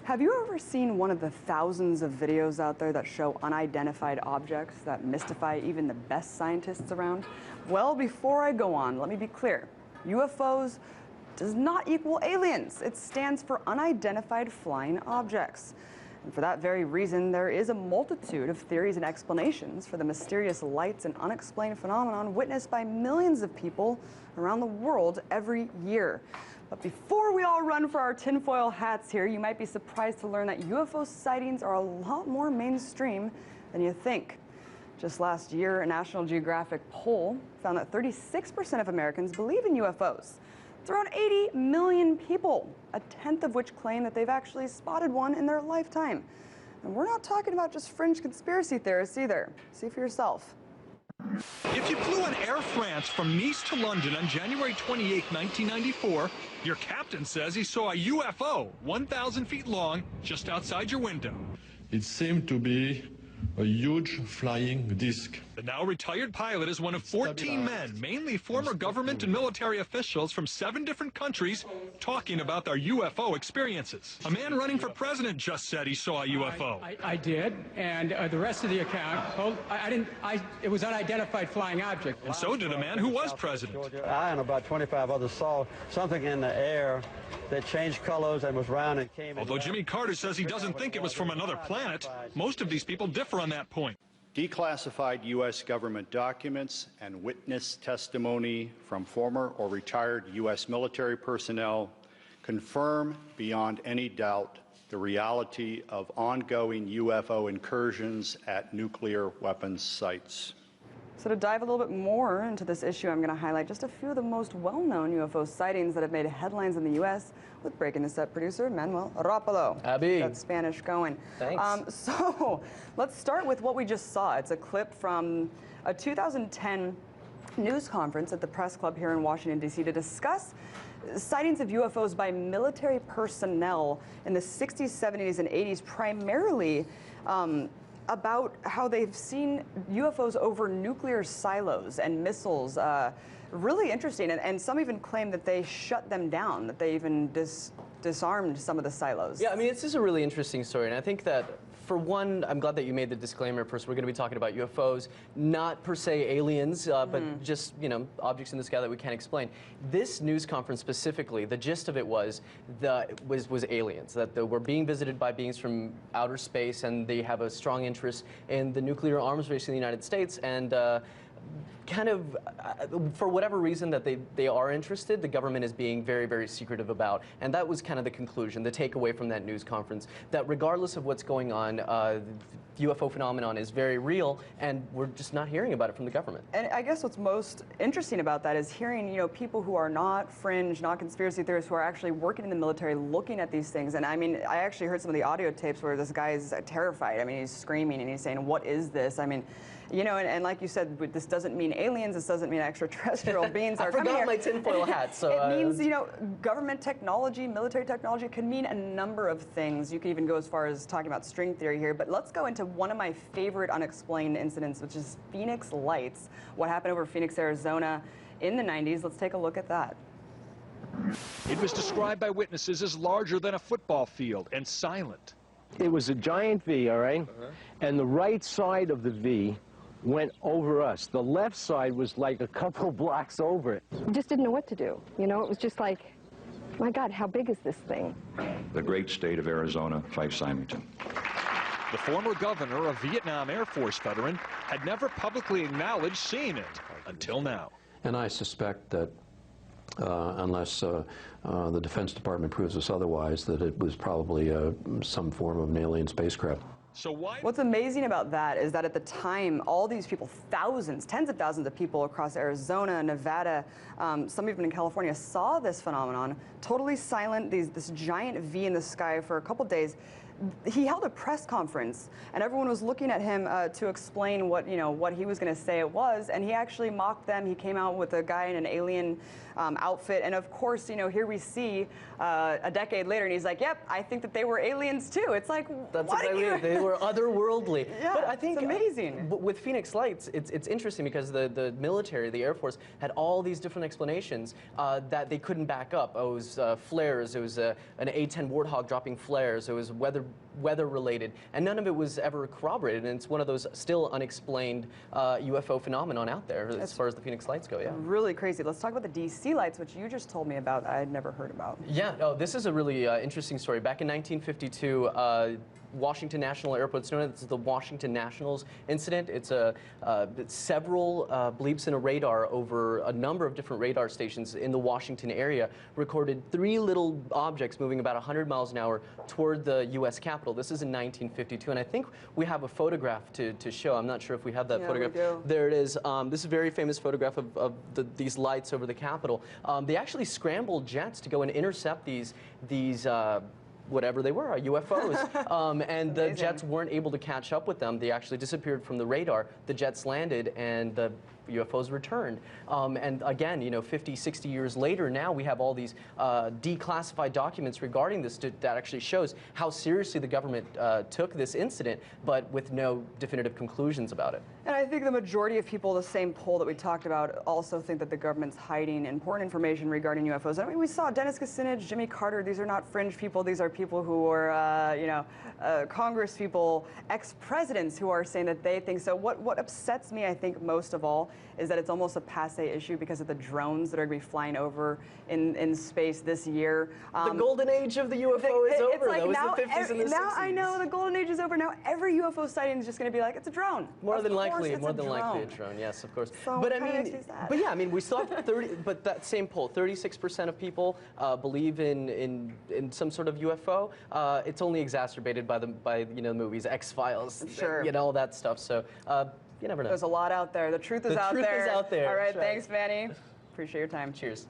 Have you ever seen one of the thousands of videos out there that show unidentified objects that mystify even the best scientists around? Well, before I go on, let me be clear. UFOs does not equal aliens. It stands for unidentified flying objects. And for that very reason, there is a multitude of theories and explanations for the mysterious lights and unexplained phenomenon witnessed by millions of people around the world every year. But before we all run for our tinfoil hats here, you might be surprised to learn that UFO sightings are a lot more mainstream than you think. Just last year, a National Geographic poll found that 36% of Americans believe in UFOs. It's around 80 million people, a tenth of which claim that they've actually spotted one in their lifetime. And we're not talking about just fringe conspiracy theorists either. See for yourself. If you flew on Air France from Nice to London on January 28, 1994, your captain says he saw a UFO 1,000 feet long just outside your window. It seemed to be a huge flying disc. The now retired pilot is one of 14 men, mainly former government and military officials from 7 different countries, talking about their UFO experiences. A man running for president just said he saw a UFO. I did, and the rest of the account, it was unidentified flying object. And so did a man who was president. I and about 25 others saw something in the air that changed colors and was round and came. Although Jimmy Carter says he doesn't think it was from another planet, most of these people differ on that point. Declassified U.S. government documents and witness testimony from former or retired U.S. military personnel confirm beyond any doubt the reality of ongoing UFO incursions at nuclear weapons sites. So to dive a little bit more into this issue, I'm going to highlight just a few of the most well-known UFO sightings that have made headlines in the U.S. with Breaking the Set producer Manuel Rapalo. Abby. Got Spanish going. Thanks. So let's start with what we just saw. It's a clip from a 2010 news conference at the Press Club here in Washington, D.C. to discuss sightings of UFOs by military personnel in the 60s, 70s, and 80s, primarily about how they've seen UFOs over nuclear silos and missiles. Really interesting, and some even claim that they shut them down, that they even disarmed some of the silos. Yeah, I mean, this is a really interesting story, and I think that, for one, I'm glad that you made the disclaimer. First, we're going to be talking about UFOs, not per se aliens, but just, you know, objects in the sky that we can't explain. This news conference specifically, the gist of it was aliens, that they were being visited by beings from outer space, and they have a strong interest in the nuclear arms race in the United States, and kind of, for whatever reason that they are interested, the government is being very, very secretive about. And that was kind of the conclusion, the takeaway from that news conference, that regardless of what's going on, the UFO phenomenon is very real, and we're just not hearing about it from the government. And I guess what's most interesting about that is hearing, you know, people who are not fringe, not conspiracy theorists, who are actually working in the military, looking at these things. And I mean, I actually heard some of the audio tapes where this guy is terrified. I mean, he's screaming and he's saying, "What is this?" I mean, you know, and like you said, this doesn't mean aliens. This doesn't mean extraterrestrial beings are coming here. I forgot my tinfoil hat. So it means, you know, government technology, military technology can mean a number of things. You can even go as far as talking about string theory here. But let's go into one of my favorite unexplained incidents, which is Phoenix Lights. What happened over Phoenix, Arizona in the 90s. Let's take a look at that. It was described by witnesses as larger than a football field and silent. It was a giant V, all right? And the right side of the V went over us. The left side was like a couple blocks over it. Just didn't know what to do. You know, it was just like, my God, how big is this thing? The great state of Arizona, Fife Symington. The former governor, a Vietnam Air Force veteran, had never publicly acknowledged seeing it until now. And I suspect that unless the Defense Department proves us otherwise, that it was probably some form of an alien spacecraft. So what's amazing about that is that at the time, all these people, thousands, tens of thousands of people across Arizona, Nevada, some even in California, saw this phenomenon, totally silent, this giant V in the sky for a couple days. he held a press conference, and everyone was looking at him to explain what what he was going to say it was, and he actually mocked them. He came out with a guy in an alien outfit, and of course, here we see a decade later, and he's like, "Yep, I think that they were aliens too." It's like, that's what exactly it. They were otherworldly. Yeah, but I think it's amazing. With Phoenix Lights, it's interesting because the military, the Air Force, had all these different explanations that they couldn't back up. Oh, it was flares. It was an A-10 Warthog dropping flares. It was weather related, and none of it was ever corroborated. And it's one of those still unexplained UFO phenomenon out there as far as the Phoenix Lights go. Yeah, really crazy. Let's talk about the DC lights, which you just told me about. I had never heard about. Yeah, oh, this is a really interesting story. Back in 1952, Washington National Airport, it's known as the Washington Nationals incident. It's several bleeps in a radar over a number of different radar stations in the Washington area recorded 3 little objects moving about 100 miles an hour toward the U.S. Capitol. This is in 1952, and I think we have a photograph to show. I'm not sure if we have that photograph. We do. There it is. This is a very famous photograph of these lights over the Capitol. They actually scrambled jets to go and intercept these whatever they were, UFOs. And the jets weren't able to catch up with them. They actually disappeared from the radar. The jets landed and the UFOs returned. And again, 50, 60 years later, now we have all these declassified documents regarding this that actually shows how seriously the government took this incident, but with no definitive conclusions about it. And I think the majority of people, the same poll that we talked about, also think that the government's hiding important information regarding UFOs. I mean, we saw Dennis Kucinich, Jimmy Carter. These are not fringe people. These are people who are, Congress people, ex-presidents who are saying that they think so. What upsets me, I think, most of all, is that it's almost a passé issue because of the drones that are going to be flying over in space this year. The golden age of the UFO is over. Like that was now, the 50s and the 60s. Now I know the golden age is over. Now every UFO sighting is just going to be like, it's a drone. More than likely a drone. Yes, of course. So but I mean, we still have 30. But that same poll, 36% of people believe in some sort of UFO. It's only exacerbated by the movies X-Files, sure, all that stuff. So you never know. There's a lot out there. The truth is out there. The truth is out there. All right, That's right. Thanks, Manny. Appreciate your time. Cheers.